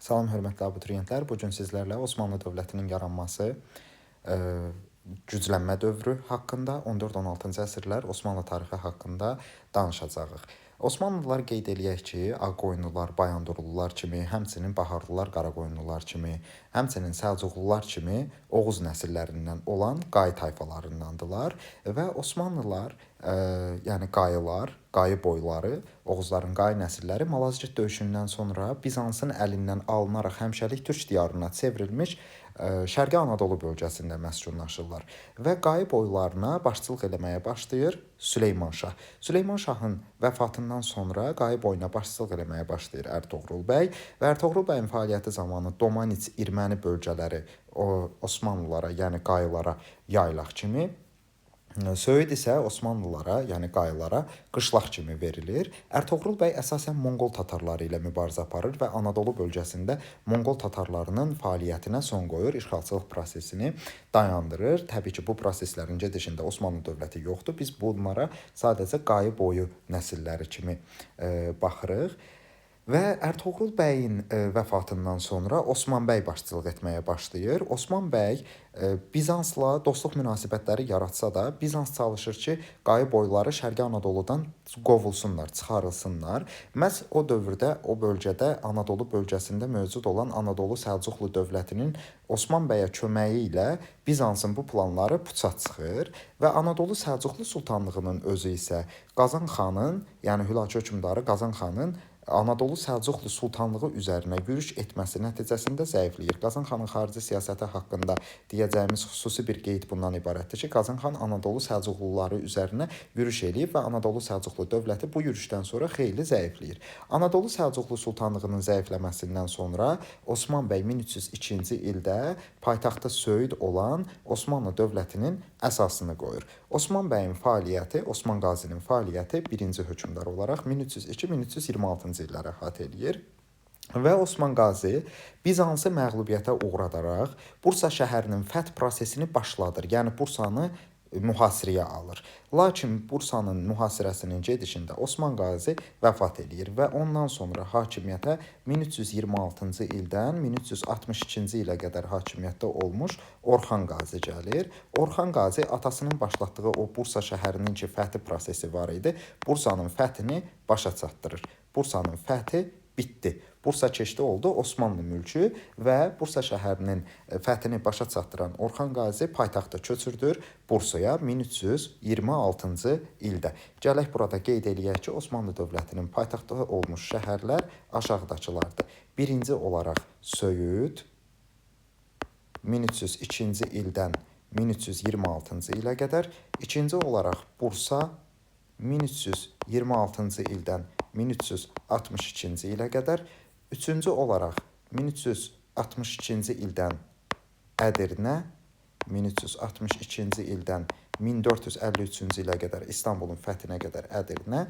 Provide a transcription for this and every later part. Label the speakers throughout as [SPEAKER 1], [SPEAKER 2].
[SPEAKER 1] Salam, hörmətli abituriyentlər. Bu gün sizlərlə Osmanlı dövlətinin yaranması, güclənmə dövrü haqqında, 14-16-cı əsrlər Osmanlı tarixi haqqında danışacağıq. Osmanlılar qeyd eləyək ki, Ağqoyunlular, Bayandurlular kimi, həmçinin Baharlılar, Qaraqoyunlular kimi, həmçinin Səlcuqlular kimi Oğuz nəsillərindən olan Qay tayfalarındandılar və Osmanlılar, yəni qayılar, qayı boyları, Oğuzların qay nəsilləri Malazgirt döyüşündən sonra Bizansın əlindən alınaraq həmişəlik türk diyarına çevrilmiş Şərqi Anadolu bölgəsində məskunlaşırlar və qayı boylarına başçılıq eləməyə başlayır Süleyman Şah. Süleyman Şahın vəfatından sonra qayı boyuna başçılıq eləməyə başlayır Ərtuğrul bəy və Ərtuğrul bəyin fəaliyyəti zamanı Domaniç, Erməni bölgələri Osmanlılara, yəni qayılara yaylaq kimi, Söyüd isə Osmanlılara, yəni qayılara qışlaq kimi verilir. Ərtuğrul bəy əsasən Monqol tatarları ilə mübarizə aparır və Anadolu bölgəsində Monqol tatarlarının fəaliyyətinə son qoyur, işğalçılıq prosesini dayandırır. Təbii ki, bu proseslərin gedişində Osmanlı dövləti yoxdur. Biz bunlara sadəcə qayı boyu nəsilləri kimi baxırıq. Və Ərtuğrul bəyin vəfatından sonra Osman bəy başçılıq etməyə başlayır. Osman bəy Bizansla dostluq münasibətləri yaratsa da, Bizans çalışır ki, qayı boyları Şərqi Anadoludan qovulsunlar, çıxarılsınlar. Məhz o dövrdə, o bölgədə, Anadolu bölgəsində mövcud olan Anadolu Səlcuqlu dövlətinin Osman bəyə köməyi ilə Bizansın bu planları puça çıxır və Anadolu Səlcuqlu sultanlığının özü isə Qazan xanın, yəni Hülakü hökmdarı Qazan xanın Anadolu Səlcuqlu sultanlığı üzərinə yürüş etməsi nəticəsində zəifləyir. Qazan xanın xarici siyasəti haqqında deyəcəyimiz xüsusi bir qeyd bundan ibarətdir ki, Qazan xan Anadolu Səlcuqluları üzərinə yürüş eləyib və Anadolu Səlcuqlu dövləti bu yürüşdən sonra xeyli zəifləyir. Anadolu Səlcuqlu sultanlığının zəifləməsindən sonra Osman bəy 1302-ci ildə paytaxtı Söyüd olan Osmanlı dövlətinin əsasını qoyur. Osman bəyin fəaliyyəti, Osman Qazinin fəaliyyəti birinci hökmdar olaraq 1302-1326-cı illərə əhatə eləyir. Və Osman Qazi Bizansı məğlubiyyətə uğradaraq Bursa şəhərinin fəth prosesini başladır. Yəni Bursanı mühasirəyə alır. Lakin Bursanın mühasirəsinin gedişində Osman Qazi vəfat eləyir və ondan sonra hakimiyyətə 1326-cı ildən 1362-ci ilə qədər hakimiyyətdə olmuş Orxan Qazi gəlir. Orxan Qazi atasının başlatdığı o Bursa şəhərinin ki fəthi prosesi var idi, Bursanın fəthini başa çatdırır. Bursanın fəthi bitdi. Bursa keçdi oldu Osmanlı mülkü və Bursa şəhərinin fəthini başa çatdıran Orxan Qazi paytaxtı köçürdür Bursaya 1326-cı ildə. Gələk burada qeyd eləyək ki, Osmanlı dövlətinin paytaxtı olmuş şəhərlər aşağıdakılardır. Birinci olaraq Söyüd 1302-ci ildən 1326-cı ilə qədər, ikinci olaraq Bursa 1326-cı ildən 1362-ci ilə qədər, üçüncü olaraq 1362-ci ildən Ədirnə, 1362-ci ildən 1453-cü ilə qədər İstanbulun fəthinə qədər Ədirnə,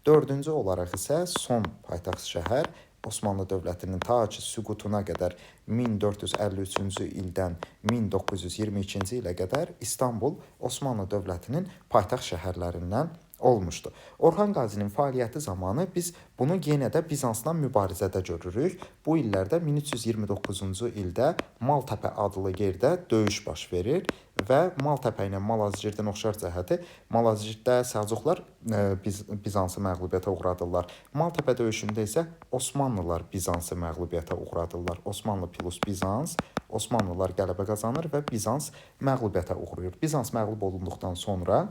[SPEAKER 1] dördüncü olaraq isə son paytaxt şəhər Osmanlı dövlətinin ta ki süqutuna qədər 1453-cü ildən 1922-ci ilə qədər İstanbul Osmanlı dövlətinin paytaxt şəhərlərindən olmuşdu. Orxan Qazinin fəaliyyəti zamanı biz bunu yenə də Bizansla mübarizədə görürük. Bu illərdə 1329-cu ildə Maltəpə adlı yerdə döyüş baş verir və Maltəpə ilə Malazgirdin oxşar cəhəti, Malazgirddə Səlcuqlar Bizansı məğlubiyyətə uğradırlar. Maltəpə döyüşündə isə Osmanlılar Bizansı məğlubiyyətə uğradırlar. Osmanlı plus Bizans, Osmanlılar qələbə qazanır və Bizans məğlubiyyətə uğrayır. Bizans məğlub olunduqdan sonra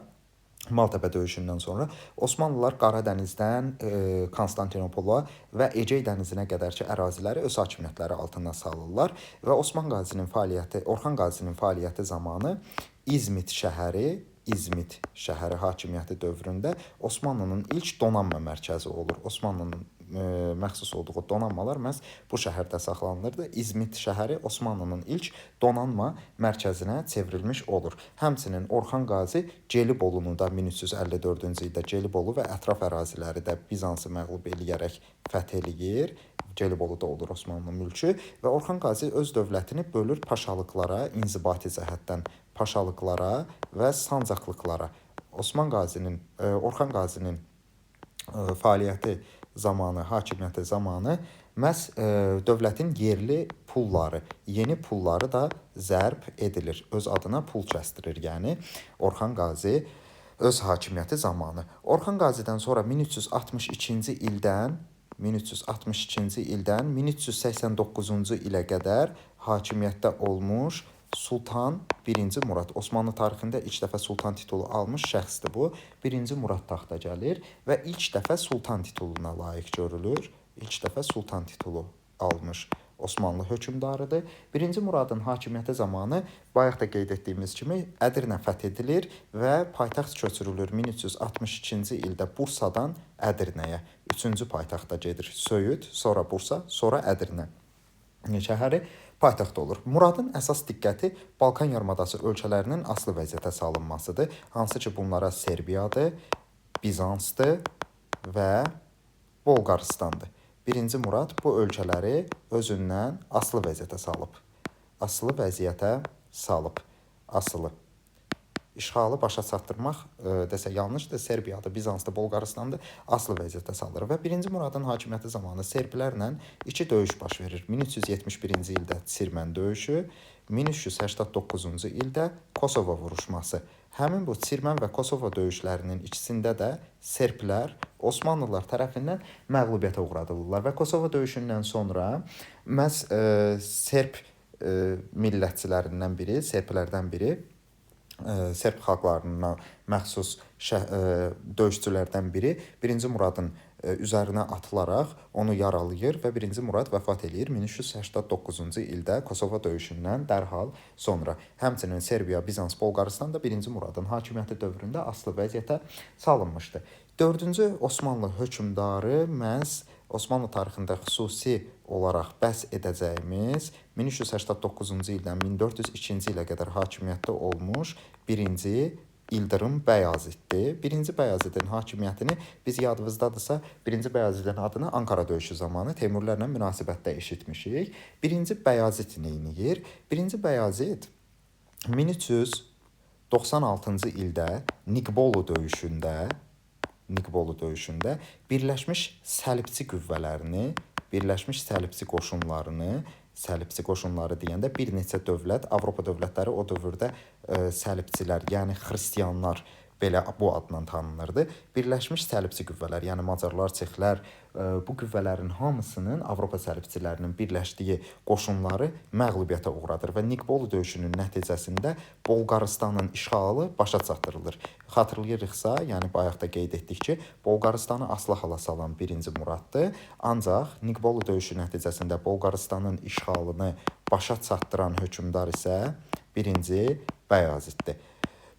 [SPEAKER 1] Maltəpə döyüşündən sonra Osmanlılar Qaradənizdən Konstantinopola və Ecey dənizinə qədərki əraziləri öz hakimiyyətləri altına salırlar və Orxan Qazinin fəaliyyəti zamanı İzmit şəhəri hakimiyyəti dövründə Osmanlının ilk donanma mərkəzi olur. Osmanlının məxsus olduğu donanmalar məhz bu şəhərdə saxlanılırdı. İzmit şəhəri Osmanlının ilk donanma mərkəzinə çevrilmiş olur. Həmçinin Orxan Qazi Gelibolunu da 1354-cü ildə Gelibolu və ətraf əraziləri də Bizansı məğlub eləyərək fəth eləyir. Geliboluda olur Osmanlı mülkü və Orxan Qazi öz dövlətini bölür paşalıqlara, inzibati cəhətdən paşalıqlara və sancaqlıqlara. Orxan Qazinin fəaliyyəti zamanı, hakimiyyəti zamanı məhz dövlətin yerli pulları, yeni pulları da zərb edilir. Öz adına pul kəsdirir, yəni Orxan Qazi öz hakimiyyəti zamanı. Orxan Qazidən sonra 1362-ci ildən 1389-cu ilə qədər hakimiyyətdə olmuş Sultan 1-ci Murad, Osmanlı tarixində ilk dəfə sultan titulu almış şəxsdir bu. 1-ci Murad taxta gəlir və ilk dəfə sultan tituluna layiq görülür. İlk dəfə sultan titulu almış Osmanlı hökmdarıdır. 1-ci Muradın hakimiyyəti zamanı bayaq da qeyd etdiyimiz kimi Ədirnə fəth edilir və paytaxt köçürülür 1362-ci ildə Bursadan Ədirnəyə. Üçüncü paytaxta gedir Söyüd, sonra Bursa, sonra Ədirnə şəhəri paytaxt olur. Muradın əsas diqqəti Balkan yarımadası ölkələrinin asılı vəziyyətə salınmasıdır. Hansı ki bunlara Serbiyadır, Bizansdır və Bolqarıstandır. 1-ci Murad bu ölkələri özündən asılı vəziyyətə salıb. Asılı vəziyyətə salıb. Asılı. İşğalı başa çatdırmaq desə yanlışdır. Serbiyadır, Bizansdır, Bolqarıstandır, asılı vəziyyətə salır və 1-ci Muradın hakimiyyəti zamanı serblərlə iki döyüş baş verir. 1371-ci ildə Çirmən döyüşü, 1389-cu ildə Kosovo vuruşması. Həmin bu Çirmən və Kosovo döyüşlərinin ikisində də serblər Osmanlılar tərəfindən məğlubiyyətə uğradılırlar və Kosovo döyüşündən sonra məhz serb millətçilərindən biri, serblərdən biri, serb xalqlarına məxsus döyüşçülərdən biri 1-ci Muradın üzərinə atılaraq onu yaralayır və 1-ci Murad vəfat eləyir 1389-cu ildə Kosovo döyüşündən dərhal sonra. Həmçinin Serbiya, Bizans, Bolqarıstan da 1-ci Muradın hakimiyyəti dövründə asılı vəziyyətə salınmışdı. 4-cü Osmanlı hökmdarı məhz Osmanlı tarixində xüsusi olaraq bəhs edəcəyimiz 1389-cu ildən 1402-ci ilə qədər hakimiyyətdə olmuş 1-ci İldırım Bəyazitdir. 1-ci Bəyazidin hakimiyyətini biz yadımızdadırsa 1-ci Bəyazidin adını Ankara döyüşü zamanı Teymurlərlə münasibətdə eşitmişik. 1-ci Bəyazid neyiniyir? 1-ci Bəyazid 1396-cı ildə Niqbolu döyüşündə Birləşmiş Səlibçi qüvvələrini, Birləşmiş Səlibçi qoşunlarını, Səlibçi qoşunları deyəndə bir neçə dövlət, Avropa dövlətləri o dövrdə Səlibçilər, yəni xristianlar belə bu adla tanınırdı. Birləşmiş Səlibçi qüvvələr, yəni Macarlar, Çexlər, bu qüvvələrin hamısının Avropa Səlibçilərinin birləşdiyi qoşunları məğlubiyyətə uğradır və Niqbolu döyüşünün nəticəsində Bolqarıstanın işğalı başa çatdırılır. Xatırlayırıqsa, yəni bayaq da qeyd etdik ki, Bolqarıstanı asılı hala salan 1-ci Muraddır. Ancaq Niqbolu döyüşü nəticəsində Bolqarıstanın işğalını başa çatdıran hökmdar isə 1-ci Bəyaziddir.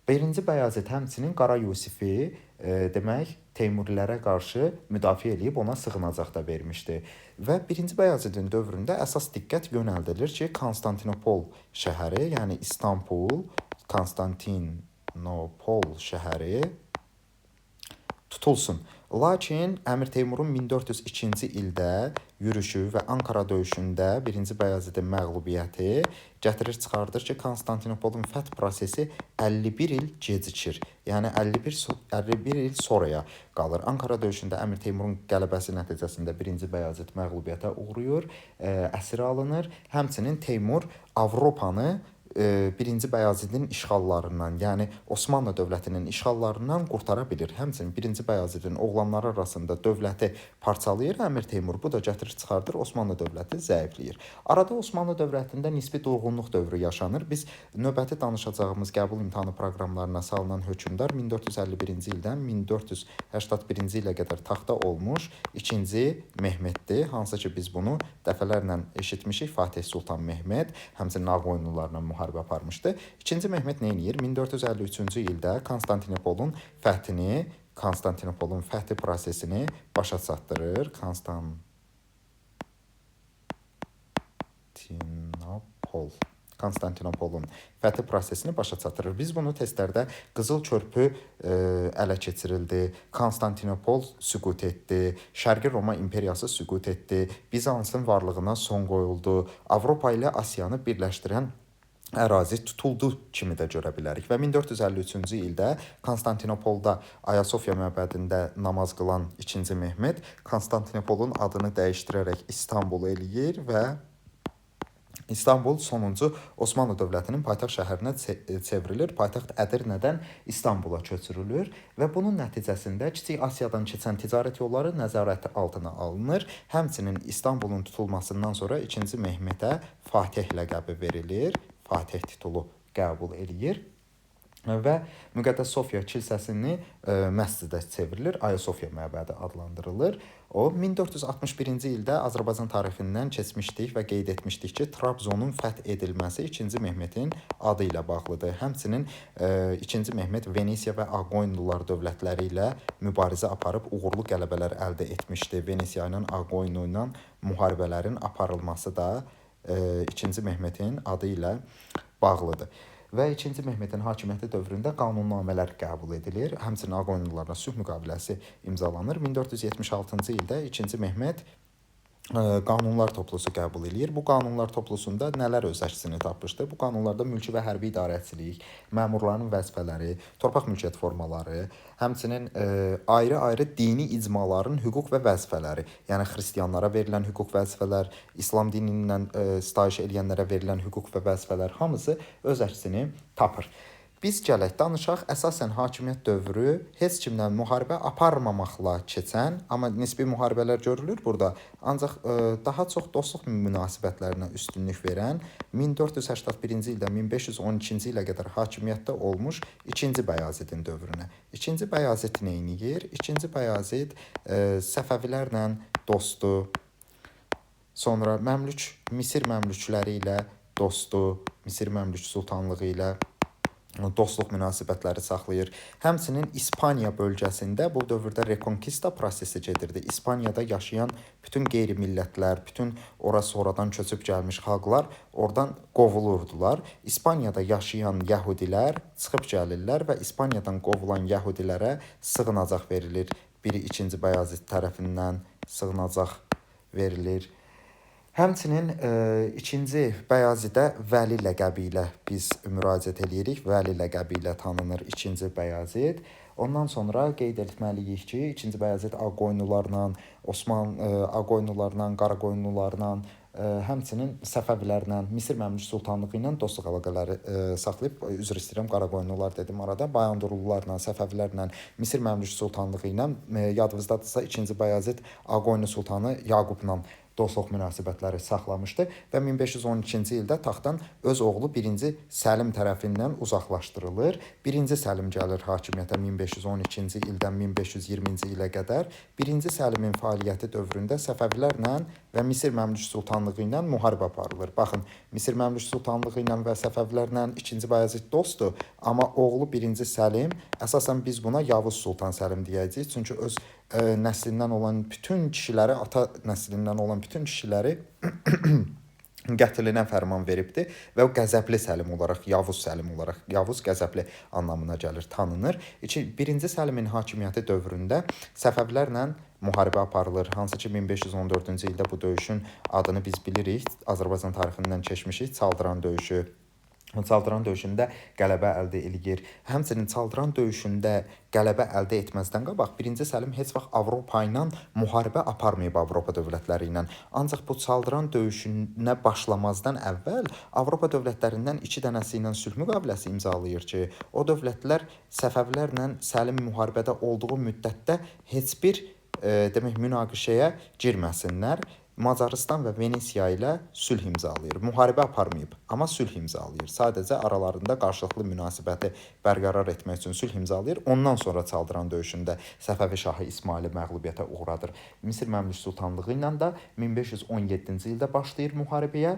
[SPEAKER 1] 1-ci Bəyazid həmçinin Qara Yusifi demək Teymurilərə qarşı müdafiə edib ona sığınacaq da vermişdi. Və 1-ci Bəyazidin dövründə əsas diqqət yönəldilir ki, Konstantinopol şəhəri, yəni İstanbul, Konstantinopol şəhəri tutulsun. Lakin Əmir Teymurun 1402-ci ildə yürüşü və Ankara döyüşündə 1-ci Bəyazidin məğlubiyyəti gətirir çıxardır ki, Konstantinopolun fəth prosesi 51 il gecikir. Yəni 51 il sonraya qalır. Ankara döyüşündə Əmir Teymurun qələbəsi nəticəsində 1-ci Bəyazid məğlubiyyətə uğrayır, əsir alınır. Həmçinin Teymur Avropanı 1-ci Bəyazidin işğallarından, yəni Osmanlı dövlətinin işğallarından qurtara bilir. Həmçinin 1-ci Bəyazidin oğlanları arasında dövləti parçalayır Əmir Teymur. Bu da gətirir çıxardır Osmanlı dövləti zəifləyir. Arada Osmanlı dövlətində nisbi durğunluq dövrü yaşanır. Biz növbəti danışacağımız qəbul imtahanı proqramlarına salınan hökmdar 1451-ci ildən 1481-ci ilə qədər taxta olmuş 2-ci Mehmeddir. Hansı ki biz bunu dəfələrlə eşitmişik. Fatih Sultan Mehmed həmçinin Ağqoyunlularla müharibə aparmışdı. 2-ci Mehmed nə edir? 1453-cü ildə Konstantinopolun fəthi prosesini başa çatdırır. Konstantinopolun fəthi prosesini başa çatdırır. Biz bunu testlərdə Qızıl Körpü ələ keçirildi, Konstantinopol süqut etdi, Şərqi Roma imperiyası süqut etdi, Bizansın varlığına son qoyuldu, Avropa ilə Asiyanı birləşdirən ərazi tutuldu kimi də görə bilərik. Və 1453-cü ildə Konstantinopolda Ayasofya məbədində namaz qılan 2-ci Mehmet Konstantinopolun adını dəyişdirərək İstanbul eləyir və İstanbul sonuncu Osmanlı dövlətinin paytaxt şəhərinə çevrilir. Paytaxt Ədirnədən İstanbula köçürülür və bunun nəticəsində Kiçik Asiyadan keçən ticarət yolları nəzarət altına alınır. Həmçinin İstanbulun tutulmasından sonra 2-ci Mehmetə Fatih ləqəbi verilir. Fatih titulu qəbul eləyir və Müqəddəs Sofiya kilsəsini məscidə çevrilir, Ayasofya məbədi adlandırılır. O 1461-ci ildə Azərbaycan tarixindən keçmişdik və qeyd etmişdik ki, Trabzonun fəth edilməsi 2-ci Mehmetin adı ilə bağlıdır. Həmçinin 2-ci Mehmet Venesiya və Aqoyunlular dövlətləri ilə mübarizə aparıb uğurlu qələbələr əldə etmişdi. Venesiya ilə Aqoyunu ilə müharibələrin aparılması da 2-ci Mehmetin adı ilə bağlıdır. Və 2-ci Mehmetin hakimiyyəti dövründə qanunnamələr qəbul edilir. Həmçinin Aqoyunlularla sülh müqaviləsi imzalanır. 1476-cı ildə 2-ci Mehmet qanunlar toplusu qəbul eləyir. Bu qanunlar toplusunda nələr öz əksini tapmışdı? Bu qanunlarda mülki və hərbi idarəçilik, məmurların vəzifələri, torpaq mülkiyyət formaları, həmçinin ayrı-ayrı dini icmaların hüquq və vəzifələri, yəni xristianlara verilən hüquq vəzifələr, İslam dini ilə sitayiş edənlərə verilən hüquq və vəzifələr hamısı öz əksini tapır. Biz gələk danışaq, əsasən hakimiyyət dövrü heç kimlə müharibə aparmamaqla keçən, amma nisbi müharibələr görülür burada, ancaq daha çox dostluq münasibətlərinə üstünlük verən 1481-ci ildən 1512-ci ilə qədər hakimiyyətdə olmuş 2-ci Bəyazidin dövrünə. 2-ci Bəyazid nə edir? 2-ci Bəyazid Səfəvilərlə dostdur, sonra Misir məmlükləri ilə dostdur, Misir məmlük sultanlığı ilə dostluq münasibətləri saxlayır. Həmçinin İspaniya bölgəsində bu dövrdə rekonkista prosesi gedirdi. İspaniyada yaşayan bütün qeyri-millətlər, bütün ora sonradan köçüb gəlmiş xalqlar oradan qovulurdular. İspaniyada yaşayan yəhudilər çıxıb gəlirlər və İspaniyadan qovulan yəhudilərə sığınacaq verilir. Biri 2-ci Bəyazid tərəfindən sığınacaq verilir. Həmçinin 2-ci Bəyazidə Vəli ləqəbi ilə biz müraciət edirik. Vəli ləqəbi ilə tanınır 2-ci Bəyazid. Ondan sonra qeyd etməliyik ki, 2-ci Bəyazid Aqoyunlularla, Aqoyunlularla, Qaraqoyunlularla, həmçinin Səfəvilərlə, Misir məmlük sultanlığı ilə dostluq əlaqələri saxlayıb, üzr istəyirəm, Qaraqoyunlular dedim arada, Bayandurlularla, Səfəvilərlə, Misir məmlük sultanlığı ilə, yadınızdadırsa 2-ci Bəyazid Aqoyunlu sultanı Yaqubla dostluq münasibətləri saxlamışdı və 1512-ci ildə taxtdan öz oğlu 1-ci Səlim tərəfindən uzaqlaşdırılır. 1-ci Səlim gəlir hakimiyyətə 1512-ci ildən 1520-ci ilə qədər. 1-ci Səlimin fəaliyyəti dövründə Səfəvilərlə və Misir məmlük sultanlığı ilə müharibə aparılır. Baxın, Misir məmlük sultanlığı ilə və Səfəvilərlə 2-ci Bəyazid dostdur, amma oğlu 1-ci Səlim, əsasən biz buna Yavuz Sultan Səlim deyəcəyik, çünki öz nəslindən olan bütün kişiləri, ata nəslindən olan bütün kişiləri qətilinə fərman veribdir və o qəzəbli Səlim olaraq, Yavuz Səlim olaraq, Yavuz qəzəbli anlamına gəlir, tanınır. 1-ci Səlimin hakimiyyəti dövründə Səfəvilərlə müharibə aparılır, hansı ki 1514-cü ildə bu döyüşün adını biz bilirik, Azərbaycan tarixindən keçmişik, Çaldıran döyüşü. Çaldıran döyüşündə qələbə əldə eləyir. Həmçinin Çaldıran döyüşündə qələbə əldə etməzdən qabaq 1-ci Səlim heç vaxt Avropa ilə müharibə aparmayıb, Avropa dövlətləri ilə. Ancaq bu Çaldıran döyüşünə başlamazdan əvvəl Avropa dövlətlərindən 2 dənəsi ilə sülh müqaviləsi imzalayır ki, o dövlətlər Səfəvilərlə Səlim müharibədə olduğu müddətdə heç bir demək münaqişəyə girməsinlər. Macarıstan və Venesiya ilə sülh imzalayır. Müharibə aparmayıb, amma sülh imzalayır. Sadəcə aralarında qarşılıqlı münasibəti bərqərar etmək üçün sülh imzalayır. Ondan sonra Çaldıran döyüşündə Səfəvi şahı İsmaili məğlubiyyətə uğradır. Misir məmlük sultanlığı ilə də 1517-ci ildə başlayır müharibəyə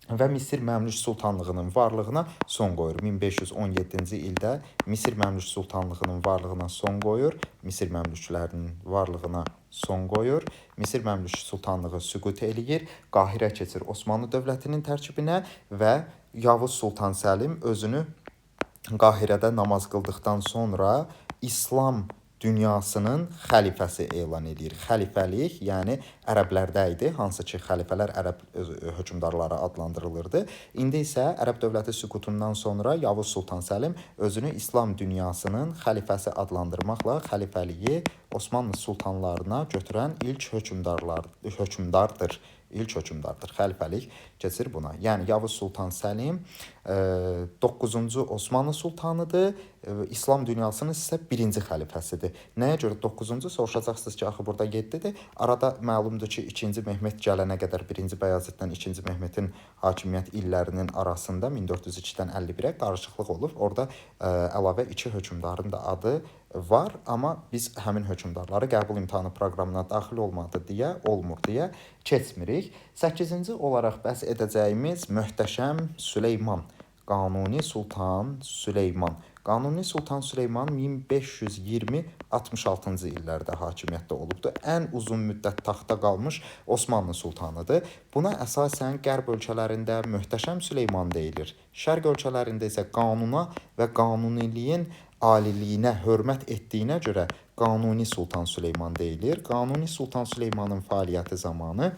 [SPEAKER 1] və Misir məmlük sultanlığının varlığına son qoyur. 1517-ci ildə Misir məmlük sultanlığının varlığına son qoyur. Misir məmlüklərinin varlığına son qoyur. Misir məmlük sultanlığı süqut eləyir. Qahirə keçir Osmanlı dövlətinin tərkibinə və Yavuz Sultan Səlim özünü Qahirədə namaz qıldıqdan sonra İslam dünyasının xəlifəsi elan edir. Xəlifəlik, yəni ərəblərdə idi, hansı ki, xəlifələr ərəb hökmdarları adlandırılırdı. İndi isə ərəb dövləti süqutundan sonra Yavuz Sultan Səlim özünü İslam dünyasının xəlifəsi adlandırmaqla xəlifəliyi Osmanlı sultanlarına götürən ilk hökmdardır. İlk hökmdardır. Xəlifəlik keçir buna. Yəni Yavuz Sultan Səlim 9-cu Osmanlı sultanıdır. İslam dünyasının isə birinci xəlifəsidir. Nəyə görə 9-cu soruşacaqsınız ki, axı burada 7-dir. Arada məlumdur ki, 2-ci Mehmet gələnə qədər 1-ci Bəyaziddən 2-ci Mehmetin hakimiyyət illərinin arasında 1402-dən 51-ə qarışıqlıq olub. Orada əlavə 2 hökmdarın da adı var, amma biz həmin hökmdarları qəbul imtahanı proqramına daxil olmur deyə keçmirik. 8-ci olaraq bəhs edəcəyimiz möhtəşəm Süleyman, Qanuni Sultan Süleyman. Qanuni Sultan Süleyman 1520-66-cı illərdə hakimiyyətdə olubdur. Ən uzun müddət taxta qalmış Osmanlı sultanıdır. Buna əsasən qərb ölkələrində möhtəşəm Süleyman deyilir. Şərq ölkələrində isə qanuna və qanuniliyin aliliyinə hörmət etdiyinə görə Qanuni Sultan Süleyman deyilir. Qanuni Sultan Süleymanın fəaliyyəti zamanı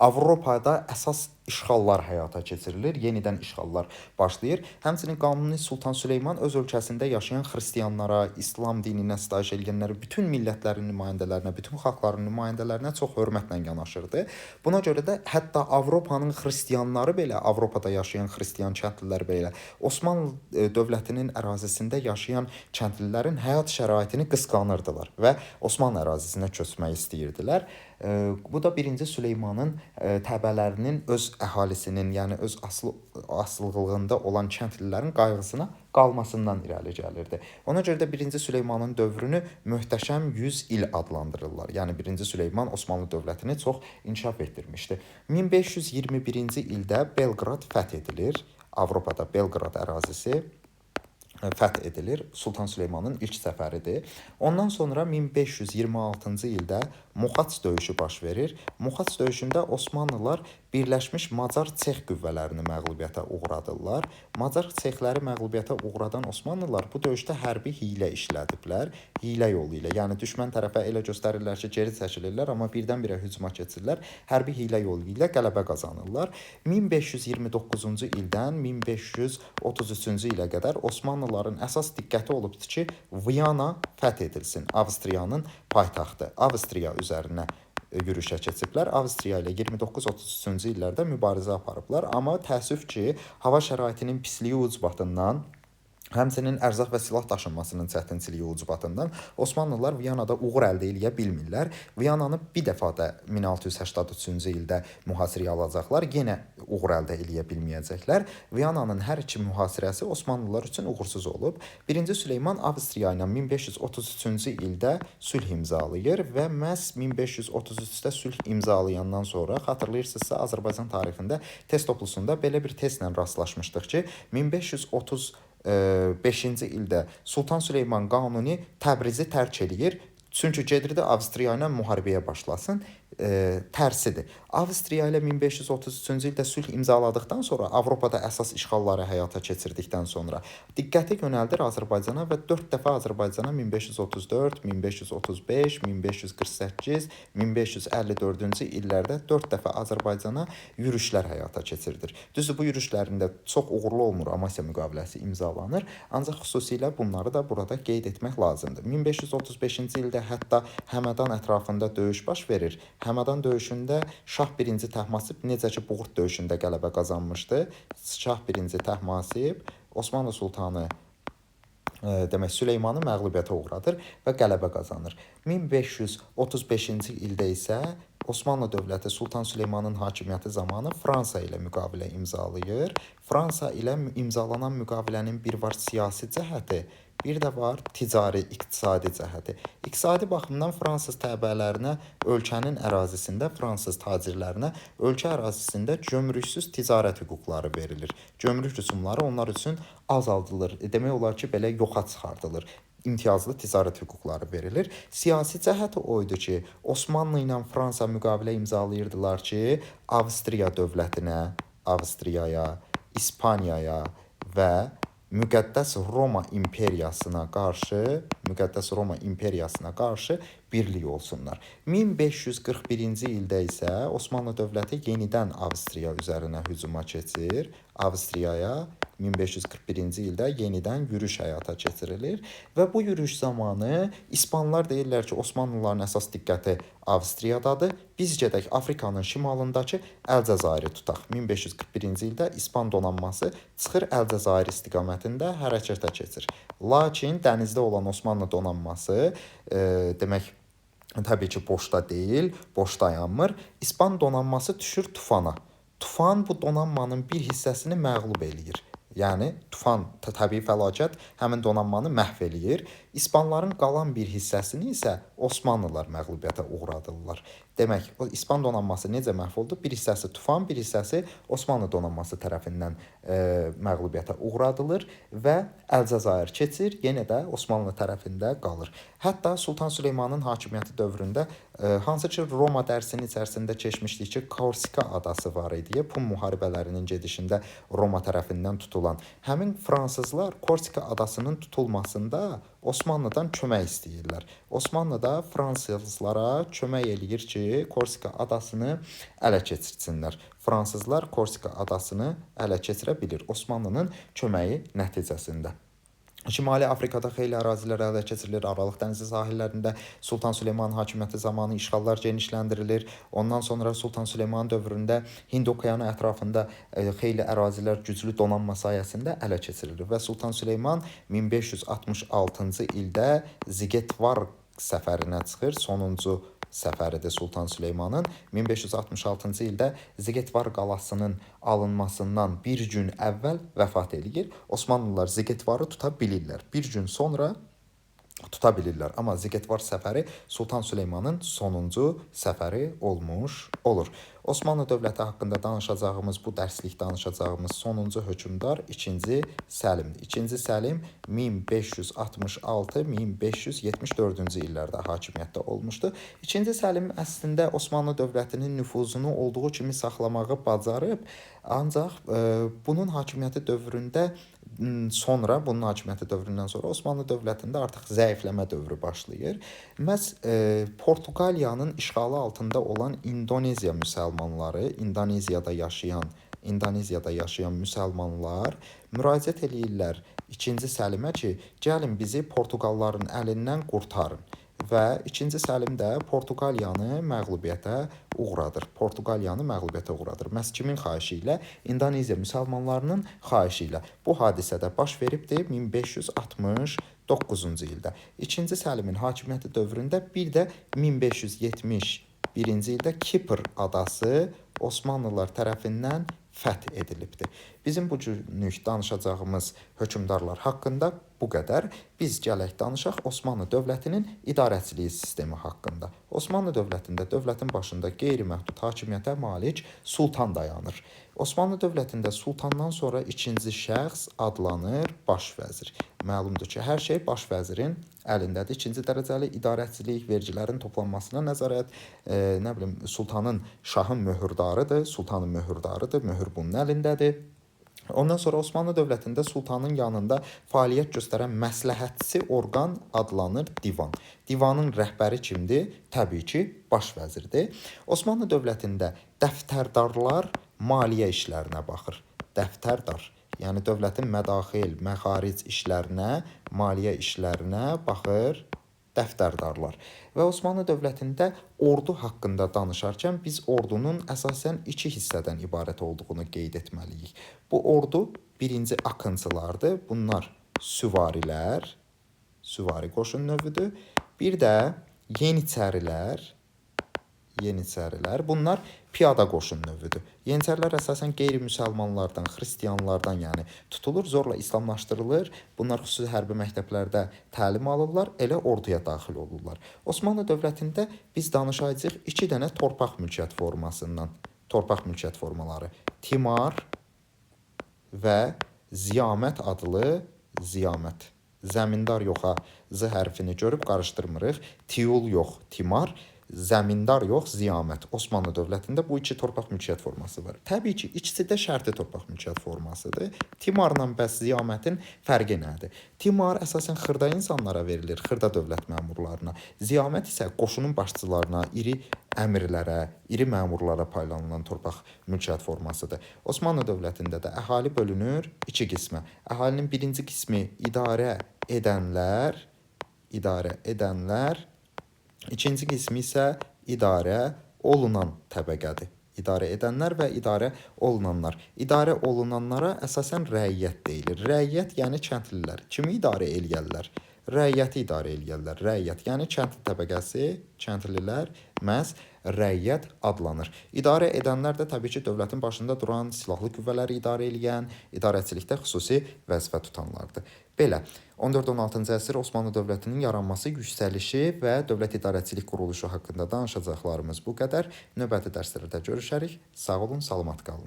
[SPEAKER 1] Avropada əsas işğallar həyata keçirilir, yenidən işğallar başlayır. Həmçinin Qanuni Sultan Süleyman öz ölkəsində yaşayan xristianlara, İslam dininə sitayiş edənlərə, bütün millətlərin nümayəndələrinə, bütün xalqların nümayəndələrinə çox hörmətlə yanaşırdı. Buna görə də hətta Avropanın xristianları belə, Avropada yaşayan xristian kəndlilər belə, Osmanlı dövlətinin ərazisində yaşayan kəndlilərin həyat şəraitini qısqanırdılar və Osmanlı ərazisinə köçmək istəyirdilər. Bu da 1-ci Süleymanın təbələrinin öz əhalisinin, yəni öz asılılığında olan kəndlilərin qayğısına qalmasından irəli gəlirdi. Ona görə də 1-ci Süleymanın dövrünü möhtəşəm 100 il adlandırırlar. Yəni 1-ci Süleyman Osmanlı dövlətini çox inkişaf etdirmişdi. 1521-ci ildə Belqrad fəth edilir. Avropada Belqrad ərazisi fəth edilir. Sultan Süleymanın ilk səfəridir. Ondan sonra 1526-cı ildə Moxaç döyüşü baş verir. Moxaç döyüşündə Osmanlılar Birləşmiş Macar Çex qüvvələrini məğlubiyyətə uğradırlar. Macar Çexləri məğlubiyyətə uğradan Osmanlılar bu döyüşdə hərbi hiylə işlədiblər. Hiylə yolu ilə. Yəni düşmən tərəfə elə göstərirlər ki, geri çəkilirlər, amma birdən-birə hücuma keçirlər. Hərbi hiylə yolu ilə qələbə qazanırlar. 1529-cu ildən 1533-cü ilə qədər Osmanlıların əsas diqqəti olubdur ki, Viyana fəth edilsin. Avstriyanın paytaxtı. Avstriya üzərinə yürüşə keçiblər. Avstriya ilə 29-33-cü illərdə mübarizə aparıblar. Amma təəssüf ki, hava şəraitinin pisliyi ucbatından, həmçinin ərzaq və silah daşınmasının çətinçiliyi ucbatından Osmanlılar Viyanada uğur əldə edə bilmirlər. Viyananı bir dəfə də 1683-cü ildə mühasirəyə alacaqlar. Yenə uğur əldə edə bilməyəcəklər. Viyananın hər iki mühasirəsi Osmanlılar üçün uğursuz olub. 1-ci Süleyman Avstriya ilə 1533-cü ildə sülh imzalayır və məhz 1533-də sülh imzalayandan sonra xatırlayırsınızsa Azərbaycan tarixində test toplusunda belə bir testlə rastlaşmışdıq ki, 1535-ci ildə Sultan Süleyman Qanuni Təbrizi tərk edir. Çünki gedirdi Avstriya ilə müharibəyə başlasın. Tərsidir. Avstriya ilə 1533-cü ildə sülh imzaladıqdan sonra Avropada əsas işğalları həyata keçirdikdən sonra diqqəti yönəldir Azərbaycana və 4 dəfə Azərbaycana 1534, 1535, 1548, 1554-cü illərdə 4 dəfə Azərbaycana yürüşlər həyata keçirilir. Düzdür, bu yürüşlərində çox uğurlu olmur, Amasya müqaviləsi imzalanır. Ancaq xüsusilə bunları da burada qeyd etmək lazımdır. 1535-ci ildə hətta Həmədan ətrafında döyüş baş verir. Həmədan döyüşündə Şah 1-ci Təhmasib necə ki Buğurt döyüşündə qələbə qazanmışdı. Şah 1-ci Təhmasib Osmanlı sultanı demək Süleymanı məğlubiyyətə uğradır və qələbə qazanır. 1535-ci ildə isə Osmanlı dövləti Sultan Süleymanın hakimiyyəti zamanı Fransa ilə müqavilə imzalayır. Fransa ilə imzalanan müqavilənin bir var siyasi cəhəti, bir də var ticari, iqtisadi cəhəti. İqtisadi baxımdan fransız təbəələrinə ölkənin ərazisində, fransız tacirlərinə ölkə ərazisində gömrüksüz ticarət hüquqları verilir. Gömrük rüsumları onlar üçün azaldılır. Demək olar ki, belə yoxa çıxardılır. İmtiyazlı ticarət hüquqları verilir. Siyasi cəhəti o idi ki, Osmanlı ilə Fransa müqavilə imzalayırdılar ki, Avstriya dövlətinə, Avstriyaya, İspaniyaya və Müqəddəs Roma imperiyasına qarşı birlik olsunlar. 1541-ci ildə isə Osmanlı dövləti yenidən Avstriya üzərinə hücuma keçir. Avstriyaya 1541-ci ildə yenidən yürüş həyata keçirilir və bu yürüş zamanı İspanlar deyirlər ki, Osmanlıların əsas diqqəti Avstriyadadır. Biz gedək Afrikanın şimalındakı Əlcəzairi tutaq. 1541-ci ildə İspan donanması çıxır Əlcəzair istiqamətində hərəkətə keçir. Lakin dənizdə olan Osmanlı donanması demək təbii ki, boşda deyil, boş dayanmır. İspan donanması düşür Tufana. Tufan bu donanmanın bir hissəsini məğlub eləyir. Yəni tufan, təbii fəlakət həmin donanmanı məhv eləyir. İspanların qalan bir hissəsini isə Osmanlılar məğlubiyyətə uğradırlar. Demək, o İspan donanması necə məhv oldu? Bir hissəsi tufan, bir hissəsi Osmanlı donanması tərəfindən məğlubiyyətə uğradılır və Əlcəzair keçir, yenə də Osmanlı tərəfində qalır. Hətta Sultan Süleymanın hakimiyyəti dövründə hansı ki Roma dərsinin içərisində keçmişdik ki, Korsika adası var idi. Pun müharibələrinin gedişində Roma tərəfindən tutulan. Həmin fransızlar Korsika adasının tutulmasında Osmanlıdan kömək istəyirlər. Osmanlı da fransızlara kömək eləyir ki, Korsika adasını ələ keçirsinlər. Fransızlar Korsika adasını ələ keçirə bilir Osmanlının köməyi nəticəsində. Şimali Afrikada xeyli ərazilər ələ keçirilir. Aralıq dənizi sahillərində Sultan Süleymanın hakimiyyəti zamanı işğallar genişləndirilir. Ondan sonra Sultan Süleyman dövründə Hind okeanı ətrafında xeyli ərazilər güclü donanma sayəsində ələ keçirilir və Sultan Süleyman 1566-cı ildə Zigetvar səfərinə çıxır. Sonuncu səfəridir Sultan Süleymanın. 1566-cı ildə Zigetvar qalasının alınmasından bir gün əvvəl vəfat eləyir. Osmanlılar Zigetvarı tuta bilirlər. Bir gün sonra tuta bilirlər. Amma Zigetvar səfəri Sultan Süleymanın sonuncu səfəri olmuş olur. Osmanlı dövləti haqqında danışacağımız, bu dərslik danışacağımız sonuncu hökmdar 2-ci Səlimdir. 2-ci Səlim 1566-1574-cü illərdə hakimiyyətdə olmuşdu. 2-ci Səlim əslində Osmanlı dövlətinin nüfuzunu olduğu kimi saxlamağı bacarıb, ancaq bunun hakimiyyəti dövründən sonra Osmanlı dövlətində artıq zəifləmə dövrü başlayır. Məhz Portuqaliyanın işğalı altında olan İndoneziya müsəlmanları, İndoneziyada yaşayan müsəlmanlar müraciət eləyirlər 2-ci Səlimə ki, gəlin bizi Portuqalların əlindən qurtarın. Və 2-ci Səlim də Portuqaliyanı məğlubiyyətə uğradır. Məhz kimin xahişi ilə? İndoneziya müsəlmanlarının xahişi ilə. Bu hadisədə baş veribdir 1569-cu ildə. 2-ci Səlimin hakimiyyəti dövründə bir də 1571-ci ildə Kipr adası Osmanlılar tərəfindən fəth edilibdir. Bizim bu günlük danışacağımız hökmdarlar haqqında bu qədər. Biz gələk danışaq Osmanlı dövlətinin idarəçiliyi sistemi haqqında. Osmanlı dövlətində dövlətin başında qeyri-məhdud hakimiyyətə malik sultan dayanır. Osmanlı dövlətində sultandan sonra ikinci şəxs adlanır baş vəzir. Məlumdur ki, hər şey baş vəzirin əlindədir. İkinci dərəcəli idarəçilik, vergilərin toplanmasına nəzarət, sultanın, şahın möhürdarıdır, sultanın möhürdarıdır, möhür bunun əlindədir. Ondan sonra Osmanlı dövlətində sultanın yanında fəaliyyət göstərən məsləhətçi orqan adlanır divan. Divanın rəhbəri kimdir? Təbii ki, baş vəzirdir. Osmanlı dövlətində dəftərdarlar maliyyə işlərinə baxır. Dəftərdar, yəni dövlətin mədaxil, məxaric işlərinə, maliyyə işlərinə baxır dəftərdarlar. Və Osmanlı dövlətində ordu haqqında danışarkən biz ordunun əsasən iki hissədən ibarət olduğunu qeyd etməliyik. Bu ordu birinci akıncılardır. Bunlar süvarilər, süvari qoşun növüdür. Bir də yeniçərilər, bunlar piyada qoşun növüdür. Yeniçərilər əsasən qeyri-müsəlmanlardan, xristiyanlardan yəni tutulur, zorla islamlaşdırılır. Bunlar xüsusi hərbi məktəblərdə təlim alırlar, elə orduya daxil olurlar. Osmanlı dövlətində biz danışacağıq iki dənə torpaq mülkiyyət formaları. Timar və ziyamət adlı ziyamət. Zəmindar yoxa, z hərfini görüb qarışdırmırıq. Tiyul yox, timar. zəmindar yox, ziyamət. Osmanlı dövlətində bu iki torpaq mülkiyyət forması var. Təbii ki, ikisi də şərti torpaq mülkiyyət formasıdır. Timarla bəs ziyamətin fərqi nədir? Timar əsasən xırda insanlara verilir, xırda dövlət məmurlarına. Ziyamət isə qoşunun başçılarına, iri əmirlərə, iri məmurlara paylanılan torpaq mülkiyyət formasıdır. Osmanlı dövlətində də əhali bölünür iki qismə. Əhalinin birinci qismi idarə edənlər, ikinci qismi isə idarə olunan təbəqədir. İdarə edənlər və idarə olunanlar. İdarə olunanlara əsasən rəiyyət deyilir. Rəiyyət yəni kəndlilər. Kimi idarə eləyərlər? Rəiyyəti idarə eləyərlər. Rəiyyət yəni kənd təbəqəsi, kəndlilər məhz rəiyyət adlanır. İdarə edənlər də təbii ki, dövlətin başında duran, silahlı qüvvələri idarə eləyən, idarəçilikdə xüsusi vəzifə tutanlardır. Belə, 14-16-cı əsr Osmanlı dövlətinin yaranması, yüksəlişi və dövlət idarəçilik quruluşu haqqında danışacaqlarımız bu qədər. Növbəti dərslərdə görüşərik. Sağ olun, salamat qalın.